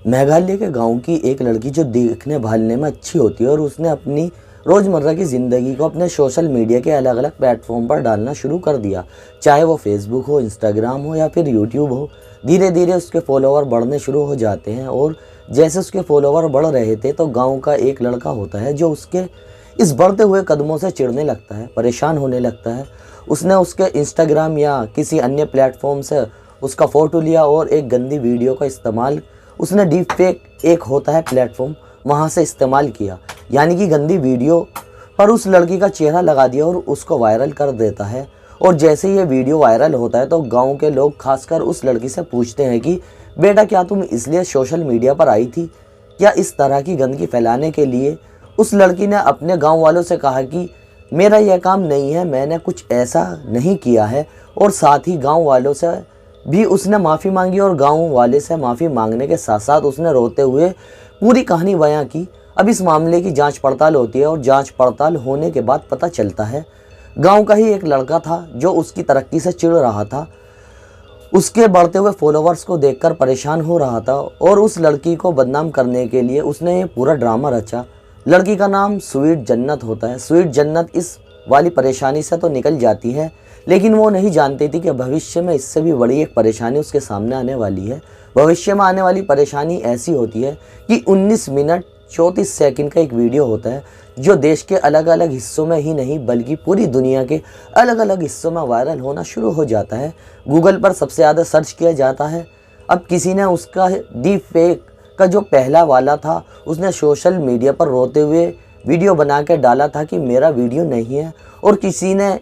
मेघालय के गांव की एक लड़की जो देखने भालने में अच्छी होती है और उसने अपनी रोज़मर्रा की ज़िंदगी को अपने सोशल मीडिया के अलग अलग प्लेटफॉर्म पर डालना शुरू कर दिया। चाहे वो फेसबुक हो, इंस्टाग्राम हो या फिर यूट्यूब हो। धीरे धीरे उसके फॉलोवर बढ़ने शुरू हो जाते हैं और जैसे उसके फॉलोवर बढ़ रहे थे तो गाँव का एक लड़का होता है जो उसके इस बढ़ते हुए कदमों से चिढ़ने लगता है, परेशान होने लगता है। उसने उसके इंस्टाग्राम या किसी अन्य प्लेटफॉर्म से उसका फ़ोटो लिया और एक गंदी वीडियो का इस्तेमाल उसने डीप फेक एक होता है प्लेटफॉर्म वहाँ से इस्तेमाल किया, यानी कि गंदी वीडियो पर उस लड़की का चेहरा लगा दिया और उसको वायरल कर देता है। और जैसे ये वीडियो वायरल होता है तो गांव के लोग खासकर उस लड़की से पूछते हैं कि बेटा क्या तुम इसलिए सोशल मीडिया पर आई थी, क्या इस तरह की गंदगी फैलाने के लिए? उस लड़की ने अपने गाँव वालों से कहा कि मेरा यह काम नहीं है, मैंने कुछ ऐसा नहीं किया है। और साथ ही गाँव वालों से भी उसने माफ़ी मांगी और गांव वाले से माफ़ी मांगने के साथ साथ उसने रोते हुए पूरी कहानी बयां की। अब इस मामले की जांच पड़ताल होती है और जांच पड़ताल होने के बाद पता चलता है गांव का ही एक लड़का था जो उसकी तरक्की से चिढ़ रहा था, उसके बढ़ते हुए फॉलोवर्स को देखकर परेशान हो रहा था और उस लड़की को बदनाम करने के लिए उसने ये पूरा ड्रामा रचा। लड़की का नाम स्वीट जन्नत होता है। स्वीट जन्नत इस वाली परेशानी से तो निकल जाती है, लेकिन वो नहीं जानती थी कि भविष्य में इससे भी बड़ी एक परेशानी उसके सामने आने वाली है। भविष्य में आने वाली परेशानी ऐसी होती है कि 19 मिनट 34 सेकंड का एक वीडियो होता है जो देश के अलग अलग हिस्सों में ही नहीं बल्कि पूरी दुनिया के अलग अलग हिस्सों में वायरल होना शुरू हो जाता है। गूगल पर सबसे ज़्यादा सर्च किया जाता है। अब किसी ने उसका डीप फेक का जो पहला वाला था उसने सोशल मीडिया पर रोते हुए वीडियो बना के डाला था कि मेरा वीडियो नहीं है, और किसी ने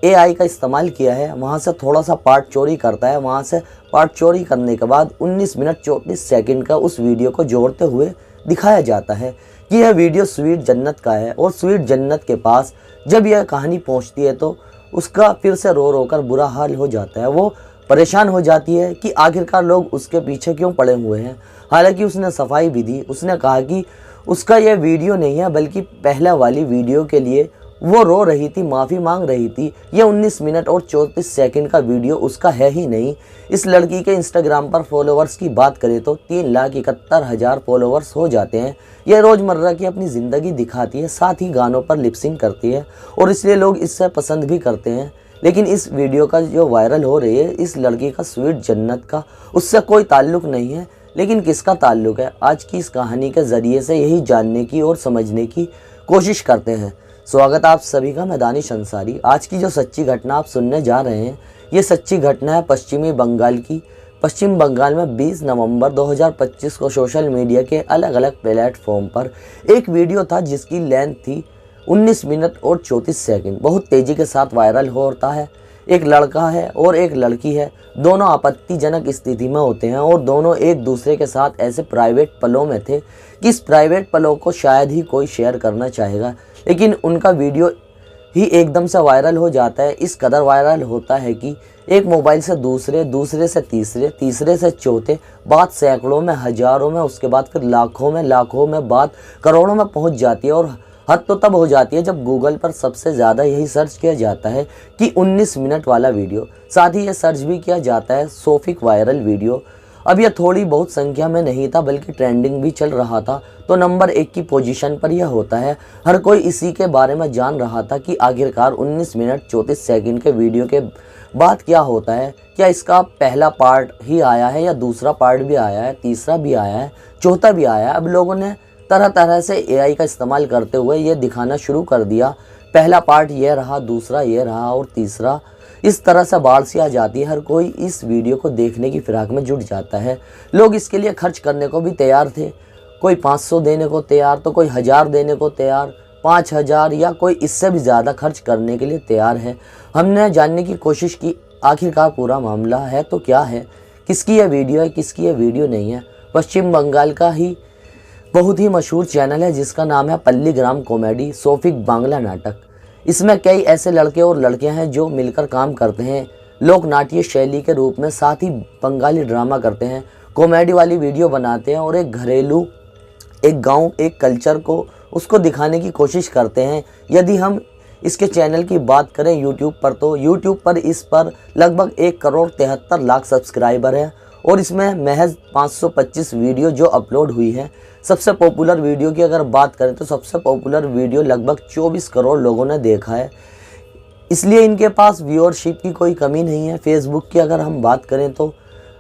AI का इस्तेमाल किया है, वहाँ से थोड़ा सा पार्ट चोरी करता है। वहाँ से पार्ट चोरी करने के बाद 19 मिनट 34 सेकंड का उस वीडियो को जोड़ते हुए दिखाया जाता है कि यह वीडियो स्वीट जन्नत का है। और स्वीट जन्नत के पास जब यह कहानी पहुँचती है तो उसका फिर से रो रो कर बुरा हाल हो जाता है। वो परेशान हो जाती है कि आखिरकार लोग उसके पीछे क्यों पड़े हुए हैं। हालांकि उसने सफाई भी दी, उसने कहा कि उसका यह वीडियो नहीं है बल्कि पहला वाली वीडियो के लिए वो रो रही थी, माफ़ी मांग रही थी। यह 19 मिनट और 34 सेकंड का वीडियो उसका है ही नहीं। इस लड़की के इंस्टाग्राम पर फॉलोवर्स की बात करें तो 3,71,000 फॉलोवर्स हो जाते हैं। यह रोज़मर्रा की अपनी ज़िंदगी दिखाती है, साथ ही गानों पर लिपसिंग करती है और इसलिए लोग इससे पसंद भी करते हैं। लेकिन इस वीडियो का जो वायरल हो रही है इस लड़की का स्वीट जन्नत का, उससे कोई ताल्लुक़ नहीं है। लेकिन किसका ताल्लुक़ है, आज की इस कहानी के ज़रिए से यही जानने की और समझने की कोशिश करते हैं। स्वागत आप सभी का, मैं दानिश अंसारी। आज की जो सच्ची घटना आप सुनने जा रहे हैं ये सच्ची घटना है पश्चिमी बंगाल की। पश्चिम बंगाल में 20 नवंबर 2025 को सोशल मीडिया के अलग अलग प्लेटफॉर्म पर एक वीडियो था जिसकी लेंथ थी 19 मिनट और 34 सेकंड। बहुत तेज़ी के साथ वायरल होता है। एक लड़का है और एक लड़की है, दोनों आपत्तिजनक स्थिति में होते हैं और दोनों एक दूसरे के साथ ऐसे प्राइवेट पलों में थे कि इस प्राइवेट पलों को शायद ही कोई शेयर करना चाहेगा, लेकिन उनका वीडियो ही एकदम से वायरल हो जाता है। इस कदर वायरल होता है कि एक मोबाइल से दूसरे, दूसरे से तीसरे, तीसरे से चौथे, बात सैकड़ों में, हज़ारों में, उसके बाद फिर लाखों में बात करोड़ों में पहुंच जाती है। और हद तो तब हो जाती है जब गूगल पर सबसे ज़्यादा यही सर्च किया जाता है कि 19 मिनट वाला वीडियो। साथ ही यह सर्च भी किया जाता है सोफिक वायरल वीडियो। अब यह थोड़ी बहुत संख्या में नहीं था बल्कि ट्रेंडिंग भी चल रहा था, तो नंबर 1 की पोजीशन पर यह होता है। हर कोई इसी के बारे में जान रहा था कि आखिरकार 19 मिनट 34 सेकंड के वीडियो के बाद क्या होता है। क्या इसका पहला पार्ट ही आया है या दूसरा पार्ट भी आया है, तीसरा भी आया है, चौथा भी आया है। अब लोगों ने तरह तरह से AI का इस्तेमाल करते हुए ये दिखाना शुरू कर दिया, पहला पार्ट ये रहा, दूसरा ये रहा और तीसरा। इस तरह से बाढ़ सी आ जाती है। हर कोई इस वीडियो को देखने की फिराक में जुट जाता है। लोग इसके लिए खर्च करने को भी तैयार थे। कोई 500 देने को तैयार तो कोई 1000 देने को तैयार, 5000 या कोई इससे भी ज़्यादा खर्च करने के लिए तैयार है। हमने जानने की कोशिश की आखिरकार पूरा मामला है तो क्या है, किसकी यह वीडियो है, किसकी यह वीडियो नहीं है। पश्चिम बंगाल का ही बहुत ही मशहूर चैनल है जिसका नाम है पल्लीग्राम कॉमेडी सोफिक बांग्ला नाटक। इसमें कई ऐसे लड़के और लड़कियां हैं जो मिलकर काम करते हैं लोक नाट्य शैली के रूप में, साथ ही बंगाली ड्रामा करते हैं, कॉमेडी वाली वीडियो बनाते हैं और एक घरेलू, एक गांव, एक कल्चर को उसको दिखाने की कोशिश करते हैं। यदि हम इसके चैनल की बात करें यूट्यूब पर तो यूट्यूब पर इस पर लगभग 1 करोड़ 73 लाख सब्सक्राइबर है और इसमें महज 525 वीडियो जो अपलोड हुई है। सबसे पॉपुलर वीडियो की अगर बात करें तो सबसे पॉपुलर वीडियो लगभग 24 करोड़ लोगों ने देखा है। इसलिए इनके पास व्यूअरशिप की कोई कमी नहीं है। फेसबुक की अगर हम बात करें तो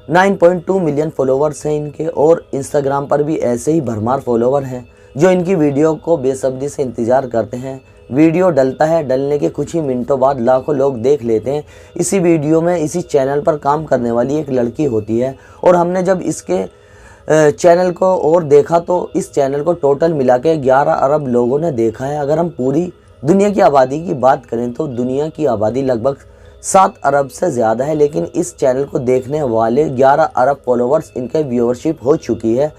9.2 मिलियन फॉलोवर्स हैं इनके, और इंस्टाग्राम पर भी ऐसे ही भरमार फॉलोवर हैं जो इनकी वीडियो को बेसब्री से इंतज़ार करते हैं। वीडियो डलता है, डलने के कुछ ही मिनटों बाद लाखों लोग देख लेते हैं। इसी वीडियो में इसी चैनल पर काम करने वाली एक लड़की होती है, और हमने जब इसके चैनल को और देखा तो इस चैनल को टोटल मिला के 11 अरब लोगों ने देखा है। अगर हम पूरी दुनिया की आबादी की बात करें तो दुनिया की आबादी लगभग 7 अरब से ज़्यादा है, लेकिन इस चैनल को देखने वाले 11 अरब फॉलोवर्स इनके व्यूअरशिप हो चुकी है।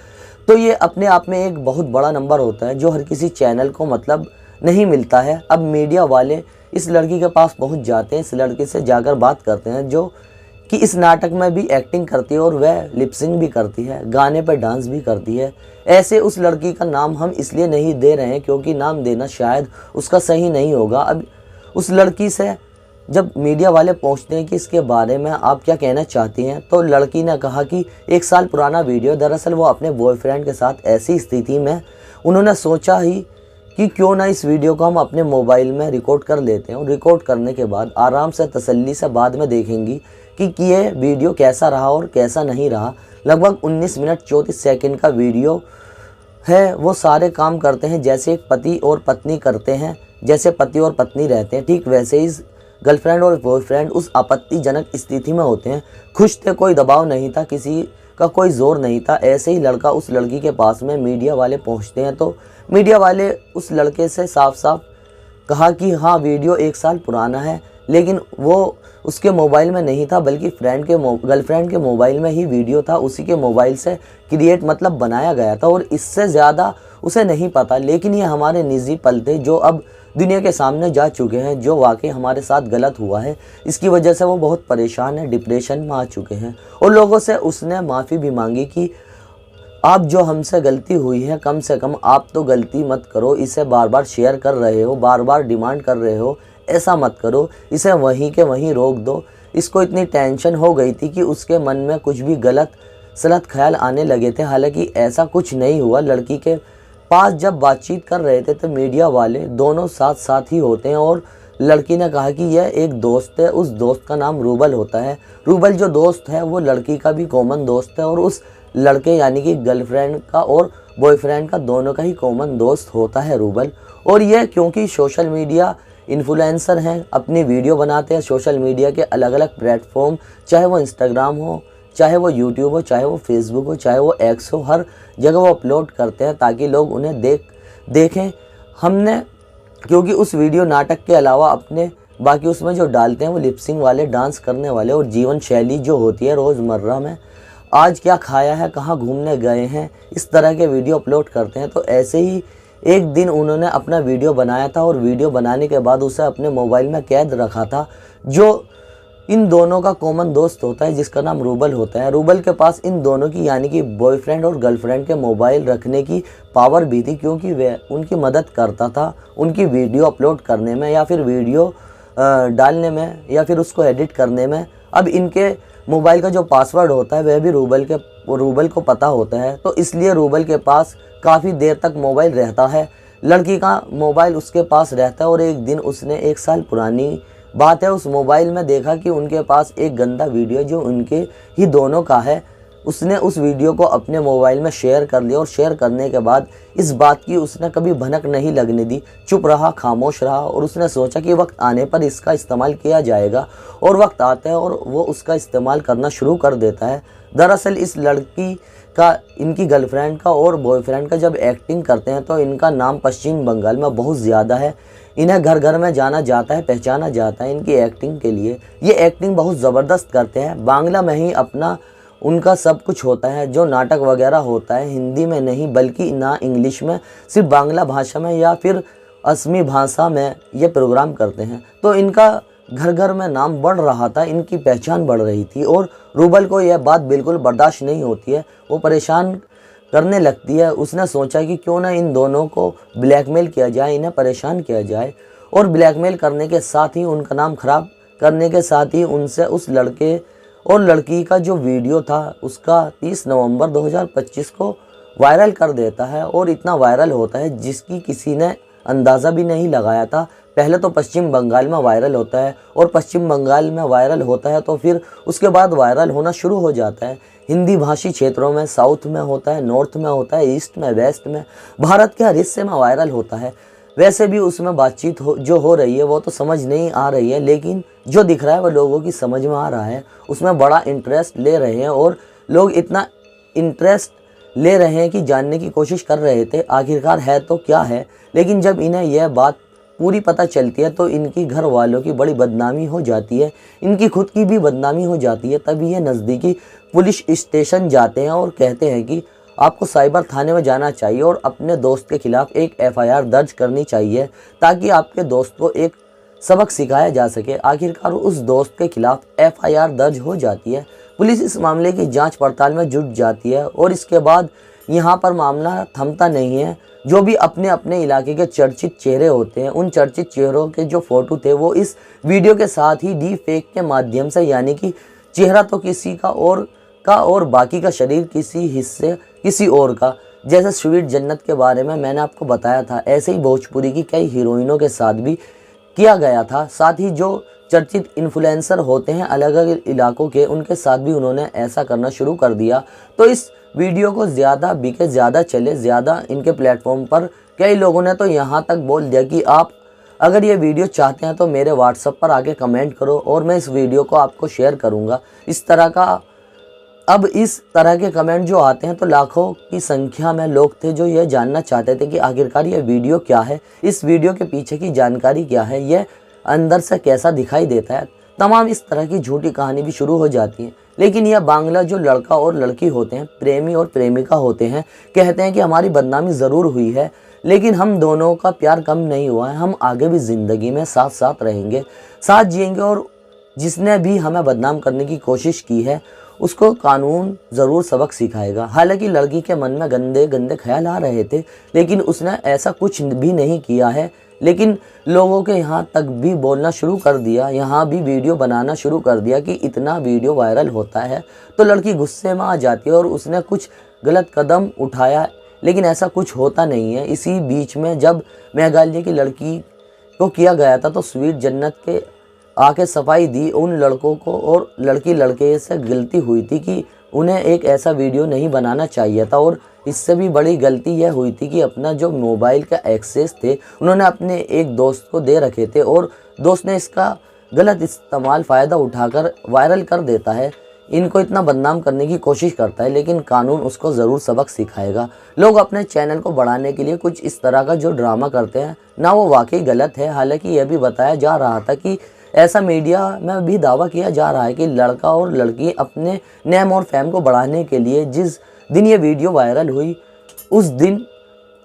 तो ये अपने आप में एक बहुत बड़ा नंबर होता है जो हर किसी चैनल को मतलब नहीं मिलता है। अब मीडिया वाले इस लड़की के पास पहुंच जाते हैं, इस लड़की से जाकर बात करते हैं जो कि इस नाटक में भी एक्टिंग करती है और वह लिपसिंग भी करती है, गाने पर डांस भी करती है। ऐसे उस लड़की का नाम हम इसलिए नहीं दे रहे हैं क्योंकि नाम देना शायद उसका सही नहीं होगा। अब उस लड़की से जब मीडिया वाले पूछते हैं कि इसके बारे में आप क्या कहना चाहती हैं, तो लड़की ने कहा कि 1 साल पुराना वीडियो, दरअसल वो अपने बॉयफ्रेंड के साथ ऐसी स्थिति में उन्होंने सोचा ही कि क्यों ना इस वीडियो को हम अपने मोबाइल में रिकॉर्ड कर लेते हैं, और रिकॉर्ड करने के बाद आराम से तसल्ली से बाद में देखेंगी कि ये वीडियो कैसा रहा और कैसा नहीं रहा। लगभग 19 मिनट 34 सेकंड का वीडियो है। वो सारे काम करते हैं जैसे एक पति और पत्नी करते हैं, जैसे पति और पत्नी रहते हैं, ठीक वैसे ही गर्लफ्रेंड और बॉयफ्रेंड उस आपत्तिजनक स्थिति में होते हैं। खुश थे, कोई दबाव नहीं था, किसी का कोई जोर नहीं था। ऐसे ही लड़का उस लड़की के पास में मीडिया वाले पहुंचते हैं तो मीडिया वाले उस लड़के से साफ साफ कहा कि हाँ वीडियो 1 साल पुराना है, लेकिन वो उसके मोबाइल में नहीं था बल्कि गर्लफ्रेंड के मोबाइल में ही वीडियो था। उसी के मोबाइल से क्रिएट मतलब बनाया गया था और इससे ज़्यादा उसे नहीं पता। लेकिन ये हमारे निजी पल थे जो अब दुनिया के सामने जा चुके हैं, जो वाकई हमारे साथ गलत हुआ है। इसकी वजह से वो बहुत परेशान है, डिप्रेशन में आ चुके हैं, और लोगों से उसने माफ़ी भी मांगी कि आप जो हमसे गलती हुई है कम से कम आप तो गलती मत करो, इसे बार बार शेयर कर रहे हो, बार बार डिमांड कर रहे हो, ऐसा मत करो, इसे वहीं के वहीं रोक दो। इसको इतनी टेंशन हो गई थी कि उसके मन में कुछ भी गलत सलत ख्याल आने लगे थे। हालांकि ऐसा कुछ नहीं हुआ। लड़की के पास जब बातचीत कर रहे थे तो मीडिया वाले दोनों साथ साथ ही होते हैं, और लड़की ने कहा कि यह एक दोस्त है, उस दोस्त का नाम रूबल होता है। रूबल जो दोस्त है वो लड़की का भी कॉमन दोस्त है, और उस लड़के यानी कि गर्लफ्रेंड का और बॉयफ्रेंड का दोनों का ही कॉमन दोस्त होता है रूबल। और यह क्योंकि सोशल मीडिया इन्फ्लुएंसर हैं, अपनी वीडियो बनाते हैं सोशल मीडिया के अलग अलग प्लेटफॉर्म, चाहे वो इंस्टाग्राम हो, चाहे वो यूट्यूब हो, चाहे वो फेसबुक हो, चाहे वो एक्स हो, हर जगह वो अपलोड करते हैं ताकि लोग उन्हें देखें। हमने क्योंकि उस वीडियो नाटक के अलावा अपने बाकी उसमें जो डालते हैं वो लिपसिंग वाले, डांस करने वाले और जीवन शैली जो होती है रोज़मर्रा में, आज क्या खाया है, कहाँ घूमने गए हैं, इस तरह के वीडियो अपलोड करते हैं। तो ऐसे ही एक दिन उन्होंने अपना वीडियो बनाया था, और वीडियो बनाने के बाद उसे अपने मोबाइल में कैद रखा था। जो इन दोनों का कॉमन दोस्त होता है जिसका नाम रूबल होता है। रूबल के पास इन दोनों की यानी कि बॉयफ्रेंड और गर्लफ्रेंड के मोबाइल रखने की पावर भी थी, क्योंकि वह उनकी मदद करता था उनकी वीडियो अपलोड करने में, या फिर वीडियो डालने में, या फिर उसको एडिट करने में। अब इनके मोबाइल का जो पासवर्ड होता है वह भी रूबल को पता होता है, तो इसलिए रूबल के पास काफ़ी देर तक मोबाइल रहता है। लड़की का मोबाइल उसके पास रहता है, और एक दिन उसने 1 साल पुरानी बात है उस मोबाइल में देखा कि उनके पास एक गंदा वीडियो जो उनके ही दोनों का है, उसने उस वीडियो को अपने मोबाइल में शेयर कर लिया। और शेयर करने के बाद इस बात की उसने कभी भनक नहीं लगने दी, चुप रहा, खामोश रहा, और उसने सोचा कि वक्त आने पर इसका इस्तेमाल किया जाएगा। और वक्त आता है और वो उसका इस्तेमाल करना शुरू कर देता है। दरअसल इस लड़की का, इनकी गर्लफ्रेंड का और बॉयफ्रेंड का जब एक्टिंग करते हैं तो इनका नाम पश्चिम बंगाल में बहुत ज़्यादा है। इन्हें घर घर में जाना जाता है, पहचाना जाता है इनकी एक्टिंग के लिए। ये एक्टिंग बहुत ज़बरदस्त करते हैं। बांग्ला में ही अपना उनका सब कुछ होता है, जो नाटक वगैरह होता है हिंदी में नहीं बल्कि ना इंग्लिश में, सिर्फ बांग्ला भाषा में या फिर असमी भाषा में ये प्रोग्राम करते हैं। तो इनका घर घर में नाम बढ़ रहा था, इनकी पहचान बढ़ रही थी। और रूबल को यह बात बिल्कुल बर्दाश्त नहीं होती है, वो परेशान करने लगती है। उसने सोचा कि क्यों ना इन दोनों को ब्लैकमेल किया जाए, इन्हें परेशान किया जाए, और ब्लैकमेल करने के साथ ही उनका नाम खराब करने के साथ ही उनसे उस लड़के और लड़की का जो वीडियो था उसका 30 नवंबर 2025 को वायरल कर देता है और इतना वायरल होता है जिसकी किसी ने अंदाज़ा भी नहीं लगाया था। पहले तो पश्चिम बंगाल में वायरल होता है और पश्चिम बंगाल में वायरल होता है तो फिर उसके बाद वायरल होना शुरू हो जाता है हिंदी भाषी क्षेत्रों में, साउथ में होता है, नॉर्थ में होता है, ईस्ट में, वेस्ट में, भारत के हर हिस्से में वायरल होता है। वैसे भी उसमें बातचीत जो हो रही है वो तो समझ नहीं आ रही है, लेकिन जो दिख रहा है वो लोगों की समझ में आ रहा है। उसमें बड़ा इंटरेस्ट ले रहे हैं और लोग इतना इंटरेस्ट ले रहे हैं कि जानने की कोशिश कर रहे थे आखिरकार है तो क्या है। लेकिन जब इन्हें यह बात पूरी पता चलती है तो इनकी घर वालों की बड़ी बदनामी हो जाती है, इनकी खुद की भी बदनामी हो जाती है। तभी ये नज़दीकी पुलिस स्टेशन जाते हैं और कहते हैं कि आपको साइबर थाने में जाना चाहिए और अपने दोस्त के खिलाफ एक एफआईआर दर्ज करनी चाहिए ताकि आपके दोस्त को एक सबक सिखाया जा सके। आखिरकार उस दोस्त के खिलाफ एफआईआर दर्ज हो जाती है। पुलिस इस मामले की जांच पड़ताल में जुट जाती है और इसके बाद यहाँ पर मामला थमता नहीं है। जो भी अपने अपने इलाके के चर्चित चेहरे होते हैं उन चर्चित चेहरों के जो फोटो थे वो इस वीडियो के साथ ही डी फेक के माध्यम से, यानी कि चेहरा तो किसी का और बाकी का शरीर किसी हिस्से किसी और का, जैसे स्वीट जन्नत के बारे में मैंने आपको बताया था, ऐसे ही भोजपुरी की कई हीरोइनों के साथ भी किया गया था। साथ ही जो चर्चित इन्फ्लुएंसर होते हैं अलग अलग इलाकों के, उनके साथ भी उन्होंने ऐसा करना शुरू कर दिया। तो इस वीडियो को ज़्यादा बिके, ज़्यादा चले, ज़्यादा इनके प्लेटफॉर्म पर कई लोगों ने तो यहाँ तक बोल दिया कि आप अगर ये वीडियो चाहते हैं तो मेरे व्हाट्सएप पर आके कमेंट करो और मैं इस वीडियो को आपको शेयर करूँगा। इस तरह के कमेंट जो आते हैं तो लाखों की संख्या में लोग थे जो ये जानना चाहते थे कि आखिरकार ये वीडियो क्या है, इस वीडियो के पीछे की जानकारी क्या है, ये अंदर से कैसा दिखाई देता है। तमाम इस तरह की झूठी कहानी भी शुरू हो जाती है। लेकिन यह बांग्ला जो लड़का और लड़की होते हैं, प्रेमी और प्रेमिका होते हैं, कहते हैं कि हमारी बदनामी ज़रूर हुई है लेकिन हम दोनों का प्यार कम नहीं हुआ है, हम आगे भी ज़िंदगी में साथ साथ रहेंगे, साथ जिएंगे और जिसने भी हमें बदनाम करने की कोशिश की है उसको कानून ज़रूर सबक सिखाएगा। हालांकि लड़की के मन में गंदे गंदे ख्याल आ रहे थे लेकिन उसने ऐसा कुछ भी नहीं किया है। लेकिन लोगों के यहाँ तक भी बोलना शुरू कर दिया, यहाँ भी वीडियो बनाना शुरू कर दिया कि इतना वीडियो वायरल होता है तो लड़की गुस्से में आ जाती है और उसने कुछ गलत कदम उठाया, लेकिन ऐसा कुछ होता नहीं है। इसी बीच में जब मेघालय की लड़की को किया गया था तो स्वीट जन्नत के आके सफाई दी उन लड़कों को और लड़के से गलती हुई थी कि उन्हें एक ऐसा वीडियो नहीं बनाना चाहिए था। और इससे भी बड़ी गलती यह हुई थी कि अपना जो मोबाइल का एक्सेस थे उन्होंने अपने एक दोस्त को दे रखे थे और दोस्त ने इसका गलत इस्तेमाल फ़ायदा उठाकर वायरल कर देता है, इनको इतना बदनाम करने की कोशिश करता है। लेकिन कानून उसको ज़रूर सबक सिखाएगा। लोग अपने चैनल को बढ़ाने के लिए कुछ इस तरह का जो ड्रामा करते हैं ना, वो वाकई गलत है। हालांकि यह भी बताया जा रहा था कि ऐसा मीडिया में भी दावा किया जा रहा है कि लड़का और लड़की अपने नेम और फेम को बढ़ाने के लिए जिस दिन ये वीडियो वायरल हुई उस दिन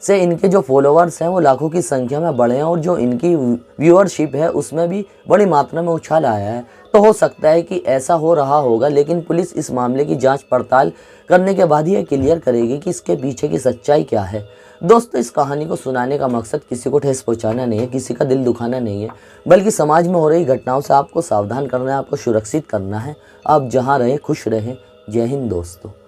से इनके जो फॉलोअर्स हैं वो लाखों की संख्या में बढ़े हैं और जो इनकी व्यूअरशिप है उसमें भी बड़ी मात्रा में उछाल आया है। तो हो सकता है कि ऐसा हो रहा होगा, लेकिन पुलिस इस मामले की जांच पड़ताल करने के बाद ही ये क्लियर करेगी कि इसके पीछे की सच्चाई क्या है। दोस्तों, इस कहानी को सुनाने का मकसद किसी को ठेस पहुंचाना नहीं है, किसी का दिल दुखाना नहीं है, बल्कि समाज में हो रही घटनाओं से आपको सावधान करना है, आपको सुरक्षित करना है। आप जहां रहें खुश रहें। जय हिंद दोस्तों।